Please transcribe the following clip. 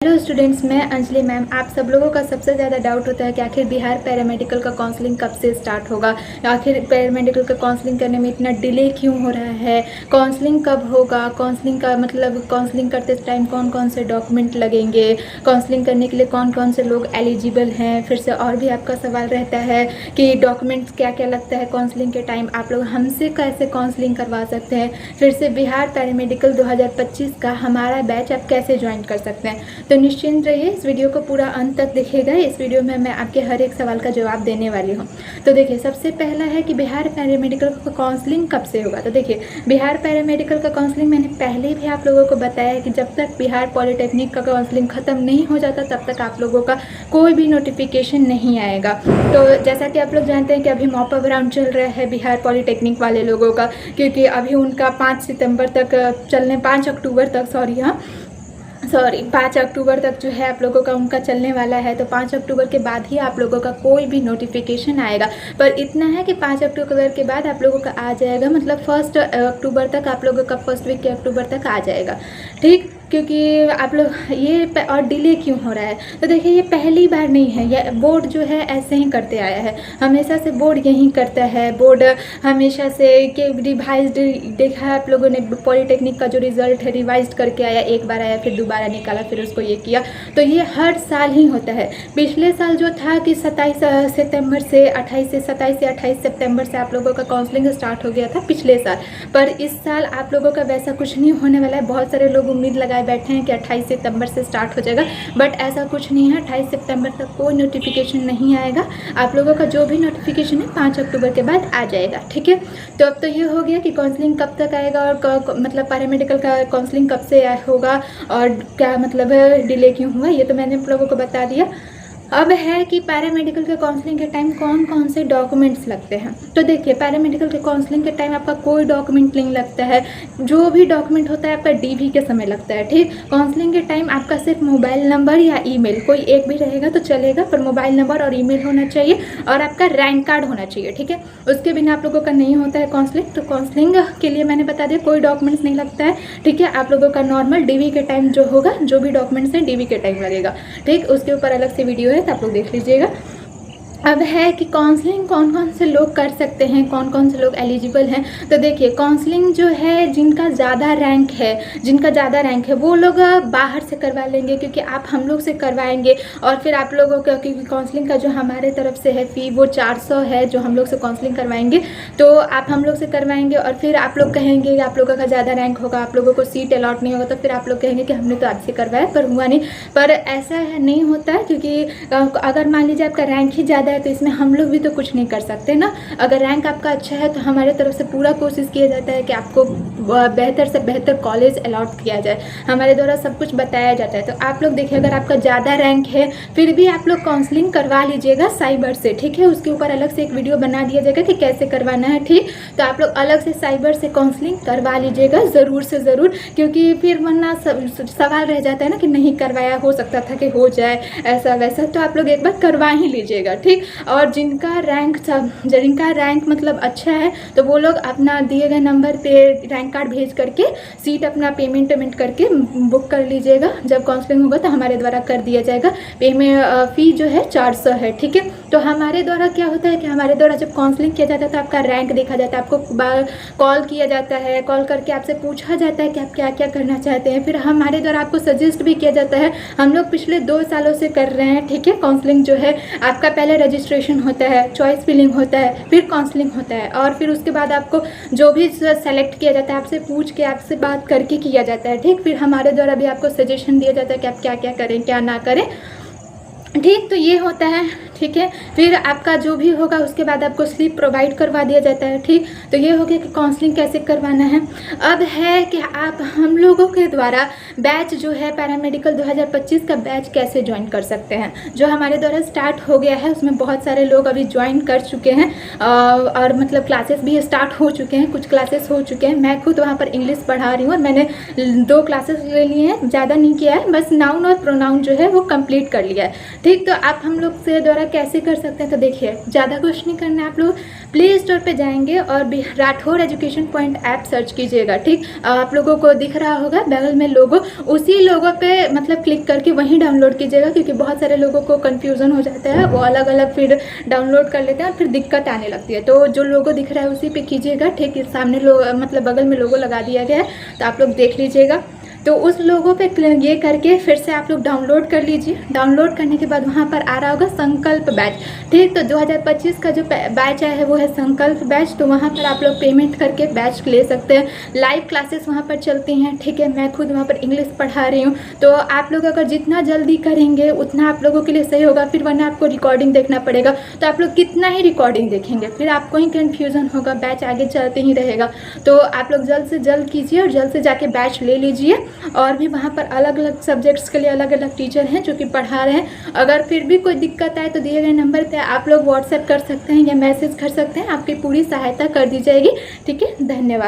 Hello students, मैं Anjali ma'am. आप सब लोगों का सबसे ज़्यादा डाउट होता है कि आखिर बिहार पैरामेडिकल का काउंसलिंग कब से स्टार्ट होगा, आखिर पैरामेडिकल का काउंसलिंग करने में इतना डिले क्यों हो रहा है, काउंसलिंग कब होगा, काउंसलिंग का मतलब काउंसलिंग करते टाइम कौन कौन से डॉक्यूमेंट लगेंगे, काउंसलिंग करने के लिए कौन कौन से लोग एलिजिबल हैं। फिर से और भी आपका सवाल रहता है कि डॉक्यूमेंट्स क्या क्या लगता है काउंसलिंग के टाइम, आप लोग हमसे कैसे काउंसलिंग करवा सकते हैं, फिर से बिहार पैरामेडिकल 2025 का हमारा बैच आप कैसे ज्वाइन कर सकते हैं। तो निश्चिंत रहिए, इस वीडियो को पूरा अंत तक देखिएगा। इस वीडियो में मैं आपके हर एक सवाल का जवाब देने वाली हूँ। तो देखिए, सबसे पहला है कि बिहार पैरामेडिकल का काउंसलिंग कब से होगा। तो देखिए, बिहार पैरामेडिकल का काउंसलिंग मैंने पहले भी आप लोगों को बताया है कि जब तक बिहार पॉलिटेक्निक का काउंसलिंग ख़त्म नहीं हो जाता तब तक आप लोगों का कोई भी नोटिफिकेशन नहीं आएगा। तो जैसा कि आप लोग जानते हैं कि अभी मॉप अप राउंड चल रहा है बिहार पॉलिटेक्निक वाले लोगों का, क्योंकि अभी उनका 5 अक्टूबर तक जो है आप लोगों का उनका चलने वाला है। तो 5 अक्टूबर के बाद ही आप लोगों का कोई भी नोटिफिकेशन आएगा। पर इतना है कि 5 अक्टूबर के बाद आप लोगों का आ जाएगा, मतलब 1 अक्टूबर तक आप लोगों का फर्स्ट वीक के अक्टूबर तक आ जाएगा। ठीक, क्योंकि आप लोग ये और डिले क्यों हो रहा है। तो देखिए, ये पहली बार नहीं है, ये बोर्ड जो है ऐसे ही करते आया है, हमेशा से बोर्ड यही करता है। बोर्ड हमेशा से कि रिवाइज्ड देखा है आप लोगों ने, पॉलिटेक्निक का जो रिज़ल्ट है रिवाइज्ड करके आया, एक बार आया फिर दोबारा निकाला फिर उसको ये किया। तो ये हर साल ही होता है। पिछले साल जो था कि 27 सितंबर से 28 सितंबर से आप लोगों का काउंसलिंग स्टार्ट हो गया था पिछले साल। पर इस साल आप लोगों का वैसा कुछ नहीं होने वाला है। बहुत सारे लोग उम्मीद लगाए बैठे हैं कि 28 सितंबर से स्टार्ट हो जाएगा, बट ऐसा कुछ नहीं है। 28 सितंबर तक कोई नोटिफिकेशन नहीं आएगा। आप लोगों का जो भी नोटिफिकेशन है 5 अक्टूबर के बाद आ जाएगा। ठीक है, तो अब तो ये हो गया कि काउंसलिंग कब तक आएगा और मतलब पैरामेडिकल का काउंसलिंग कब से होगा और क्या मतलब डिले क्यों हुआ, ये तो मैंने आप लोगों को बता दिया। अब है कि पैरामेडिकल के काउंसलिंग के टाइम कौन कौन से डॉक्यूमेंट्स लगते हैं। तो देखिए, पैरामेडिकल के काउंसलिंग के टाइम आपका कोई डॉक्यूमेंट नहीं लगता है। जो भी डॉक्यूमेंट होता है आपका डीवी के समय लगता है। ठीक, काउंसलिंग के टाइम आपका सिर्फ मोबाइल नंबर या ईमेल, कोई एक भी रहेगा तो चलेगा, पर मोबाइल नंबर और ईमेल होना चाहिए और आपका रैंक कार्ड होना चाहिए। ठीक है, उसके बिना आप लोगों का नहीं होता है काउंसलिंग। तो काउंसलिंग के लिए मैंने बता दिया, कोई डॉक्यूमेंट्स नहीं लगता है। ठीक है, आप लोगों का नॉर्मल डीवी के टाइम जो होगा, जो भी डॉक्यूमेंट्स हैं डीवी के टाइम लगेगा। ठीक, उसके ऊपर अलग से वीडियो है तो आप लोग देख लीजिएगा। अब है कि काउंसलिंग कौन कौन से लोग कर सकते हैं, कौन कौन से लोग एलिजिबल हैं। तो देखिए, काउंसलिंग जो है जिनका ज़्यादा रैंक है वो लोग बाहर से करवा लेंगे, क्योंकि आप हम लोग से करवाएंगे और फिर आप लोगों का, क्योंकि काउंसलिंग का जो हमारे तरफ से है फ़ी वो 400 है, जो हम लोग से काउंसलिंग करवाएंगे। तो आप हम लोग से करवाएंगे और फिर आप लोग कहेंगे कि आप लोगों का ज़्यादा रैंक होगा, आप लोगों को सीट अलॉट नहीं होगा, तो फिर आप लोग कहेंगे कि हमने तो आपसे करवाया पर हुआ नहीं। पर ऐसा नहीं होता है, क्योंकि अगर मान लीजिए आपका रैंक ही ज़्यादा है तो इसमें हम लोग भी तो कुछ नहीं कर सकते ना। अगर रैंक आपका अच्छा है तो हमारे तरफ से पूरा कोशिश किया जाता है कि आपको बेहतर से बेहतर कॉलेज अलॉट किया जाए, हमारे द्वारा सब कुछ बताया जाता है। तो आप लोग देखिए, अगर आपका ज़्यादा रैंक है फिर भी आप लोग काउंसलिंग करवा लीजिएगा साइबर से। ठीक है, उसके ऊपर अलग से एक वीडियो बना दिया जाएगा कि कैसे करवाना है। ठीक, तो आप लोग अलग से साइबर से काउंसलिंग करवा लीजिएगा ज़रूर से ज़रूर, क्योंकि फिर वरना सवाल रह जाता है ना कि नहीं करवाया, हो सकता था कि हो जाए ऐसा वैसा। तो आप लोग एक बार करवा ही लीजिएगा। ठीक, और जिनका रैंक मतलब अच्छा है तो वो लोग अपना दिए गए नंबर पे रैंक कार्ड भेज करके सीट अपना पेमेंट करके बुक कर लीजिएगा। जब काउंसलिंग होगा तो हमारे द्वारा कर दिया जाएगा। पेमेंट फ़ी जो है 400 है। ठीक है, तो हमारे द्वारा क्या होता है कि हमारे द्वारा जब काउंसलिंग किया जाता है तो आपका रैंक देखा जाता है, आपको कॉल किया जाता है, कॉल करके आपसे पूछा जाता है कि आप क्या क्या करना चाहते हैं। फिर हमारे द्वारा आपको सजेस्ट भी किया जाता है। हम लोग पिछले 2 सालों से कर रहे हैं। ठीक है, काउंसलिंग जो है आपका पहले रजिस्ट्रेशन होता है, चॉइस फिलिंग होता है, फिर काउंसलिंग होता है और फिर उसके बाद आपको जो भी सेलेक्ट किया जाता है आपसे पूछ के, आपसे बात करके किया जाता है। ठीक, फिर हमारे द्वारा भी आपको सजेशन दिया जाता है कि आप क्या क्या करें क्या ना करें। ठीक, तो ये होता है। ठीक है, फिर आपका जो भी होगा उसके बाद आपको स्लिप प्रोवाइड करवा दिया जाता है। ठीक, तो ये हो गया कि काउंसलिंग कैसे करवाना है। अब है कि आप हम लोगों के द्वारा बैच जो है पैरामेडिकल 2025 का बैच कैसे ज्वाइन कर सकते हैं। जो हमारे द्वारा स्टार्ट हो गया है उसमें बहुत सारे लोग अभी ज्वाइन कर चुके हैं और मतलब क्लासेस भी स्टार्ट हो चुके हैं, कुछ क्लासेस हो चुके हैं। मैं खुद वहाँ पर इंग्लिश पढ़ा रही हूँ और मैंने 2 क्लासेस ले लिए हैं, ज़्यादा नहीं किया है, बस नाउन और प्रोनाउन जो है वो कंप्लीट कर लिया है। ठीक, तो आप हम लोग से द्वारा कैसे कर सकते हैं, तो देखिए ज़्यादा कुछ नहीं करना है, आप लोग प्ले स्टोर पे जाएंगे और Rathore education point app search कीजिएगा। ठीक, आप लोगों को दिख रहा होगा बगल में लोगो, उसी लोगो पे मतलब क्लिक करके वहीं डाउनलोड कीजिएगा, क्योंकि बहुत सारे लोगों को कन्फ्यूज़न हो जाता है, वो अलग अलग फिर डाउनलोड कर लेते हैं और फिर दिक्कत आने लगती है। तो जो लोगो दिख रहा है उसी पे कीजिएगा। ठीक, सामने मतलब बगल में लोगो लगा दिया गया है, तो आप लोग देख लीजिएगा। तो उस लोगों पे ये करके फिर से आप लोग डाउनलोड कर लीजिए। डाउनलोड करने के बाद वहाँ पर आ रहा होगा संकल्प बैच। ठीक, तो 2025 का जो बैच है वो है संकल्प बैच। तो वहाँ पर आप लोग पेमेंट करके बैच ले सकते हैं। लाइव क्लासेस वहाँ पर चलती हैं। ठीक है, मैं खुद वहाँ पर इंग्लिश पढ़ा रही हूँ। तो आप लोग अगर जितना जल्दी करेंगे उतना आप लोगों के लिए सही होगा, फिर वरना आपको रिकॉर्डिंग देखना पड़ेगा। तो आप लोग कितना ही रिकॉर्डिंग देखेंगे, फिर आपको ही कन्फ्यूज़न होगा, बैच आगे चलते ही रहेगा। तो आप लोग जल्द से जल्द कीजिए और जल्द से जाके बैच ले लीजिए। और भी वहाँ पर अलग अलग सब्जेक्ट्स के लिए अलग अलग टीचर हैं जो कि पढ़ा रहे हैं। अगर फिर भी कोई दिक्कत आए तो दिए गए नंबर पे आप लोग व्हाट्सएप कर सकते हैं या मैसेज कर सकते हैं, आपकी पूरी सहायता कर दी जाएगी। ठीक है, धन्यवाद।